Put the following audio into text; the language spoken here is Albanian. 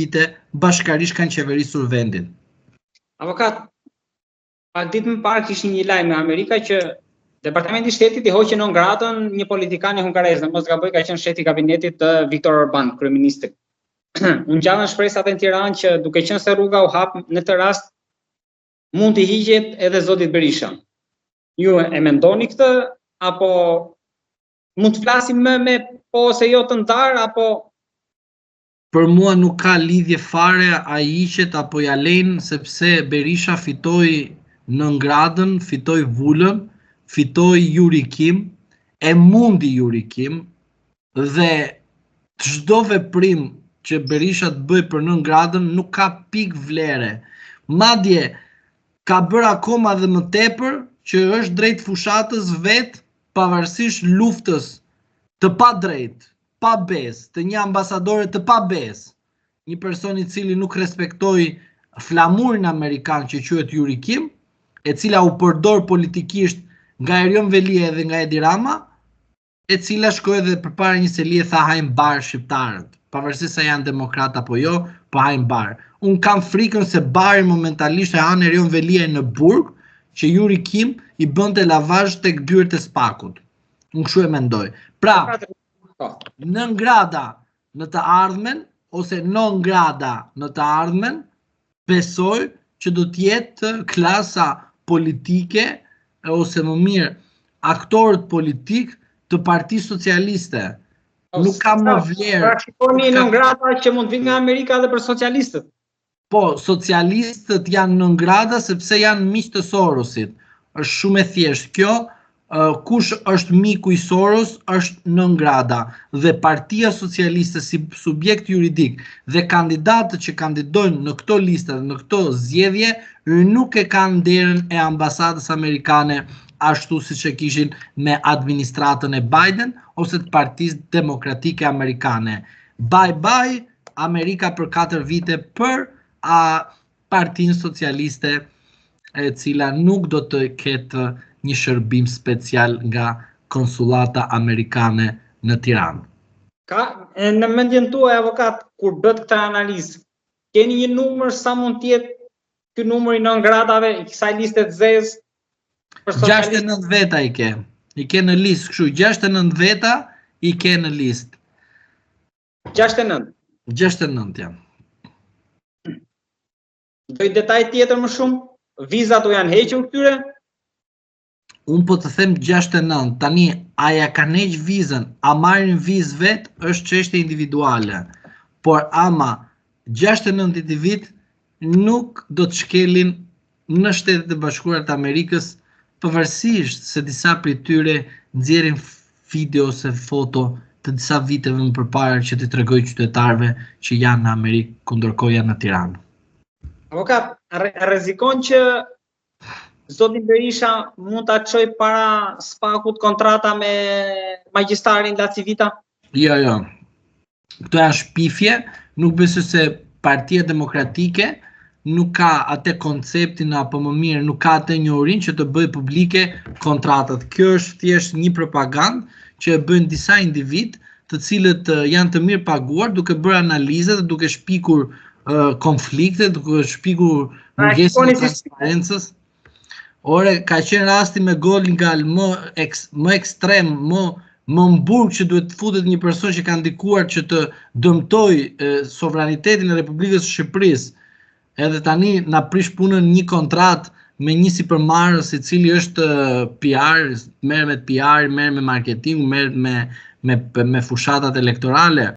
vite bashkarisht kanë qeverisur vendin. Avokat, pak ditë më parë kishte një lajm në Amerika që Departamenti i Shtetit i hoqi non gratën një politikane hungareze, mos gaboj ka qenë shefi i kabinetit të Viktor Orban, kryeministit. Unë gjallën shpresat në Tiranë që duke qenë se rruga u hap në këtë rast mund t'i hiqet edhe zotit Berisha. Ju e mendoni këtë apo mund të flasim më me po ose jo të ndarë apo Për mua nuk ka lidhje fare a hiqet apo ja lejnë, sepse Berisha fitoi në ngradën, fitoi Vulën, fitoi Jurikim, e mundi Jurikim dhe çdo veprim që Berisha të bëj për në ngradën nuk ka pik vlere. Madje ka bërë akoma dhe më tepër që është drejt fushatës vetë pavarësisht luftës të pa drejt, pa besë, të një ambasadore të pa besë, një person i cili nuk respektoi flamurin amerikan që quhet Jurikim, e cila u përdor politikisht nga Erion Velia dhe nga Edi Rama, e cila shkoi dhe përpara një selie tha hajnë bar shqiptarët, pavarësisht se janë demokrat apo jo, po hajnë bar. Unë kam frikën se bari momentalisht e hanë Erion Velia në burg, që Jurikim i bënte lavazh tek dyert e spakut. Unë kështu e mendoj. Pra, në ngrada në të ardhmen, ose non grada në të ardhmen, besoj që do t'jetë klasa politike, ose më mirë, aktorët politik të Partisë Socialiste. Nuk ka më vlerë. Pra shikoni non grata që mund vinë nga Amerika dhe për socialistët. Po, socialistët janë non grata sepse janë miq të Sorosit. Është shumë e thjeshtë kjo. Kush është miku i Soros është non grata dhe Partia Socialiste si subjekt juridik dhe kandidatët që kandidojnë në këto lista dhe në këto zgjedhje nuk e kanë derën e ambasadës amerikane ashtu siç e kishin me administratën e Biden ose të Partisë Demokratike Amerikane. Bye bye Amerika për 4 vite për Partinë Socialiste, e cila nuk do të ketë një shërbim special nga konsulata amerikane në Tiranë. Në mendjen tuaj, avokat, kur bët këtë analizë, keni një numër sa mund t'jetë ky numri non gradave i kësaj liste të zezë? 69 veta i ke. I ke në listë kështu, 69 veta i ke në listë. 69? 69 jam. Doj detaj tjetër më shumë? Vizat u janë hequr këtyre? Unë po të them 69, tani aja kanë heq vizën, a marrin vizë vetë, është çështje individuale. Por ama 69 individ nuk do të shkelin në Shtetet e Bashkuara të Amerikës, pavarësisht se disa prej tyre nxjerrin video ose foto të disa viteve më përpara që t'i tregoj qytetarëve që janë në Amerikë, kundërkohë janë në Tiranë. Avokat, rrezikon që zoti Berisha mund ta çojë para spakut kontrata me magjistarin Lacivita? Jo. Këto janë shpifje, nuk besoj se Partia Demokratike nuk ka atë konceptin apo më mirë nuk ka atë njohurinë që të bëjë publike kontratat. Kjo është thjesht një propagandë që e bëjnë disa individ, të cilët janë të mirë paguar duke bërë analiza dhe duke shpikur konflikte, duke shpikur mungesën e transparencës. Ore, ka qenë rasti me gol nga më ekstrem, më mburg që duhet të futet një person që ka ndikuar që të dëmtoj sovranitetin e Republikës së Shqipërisë. Edhe tani na prish punën një kontratë me një sipërmarrës i cili është PR, merr me PR, merr me marketing, merr me fushatat elektorale.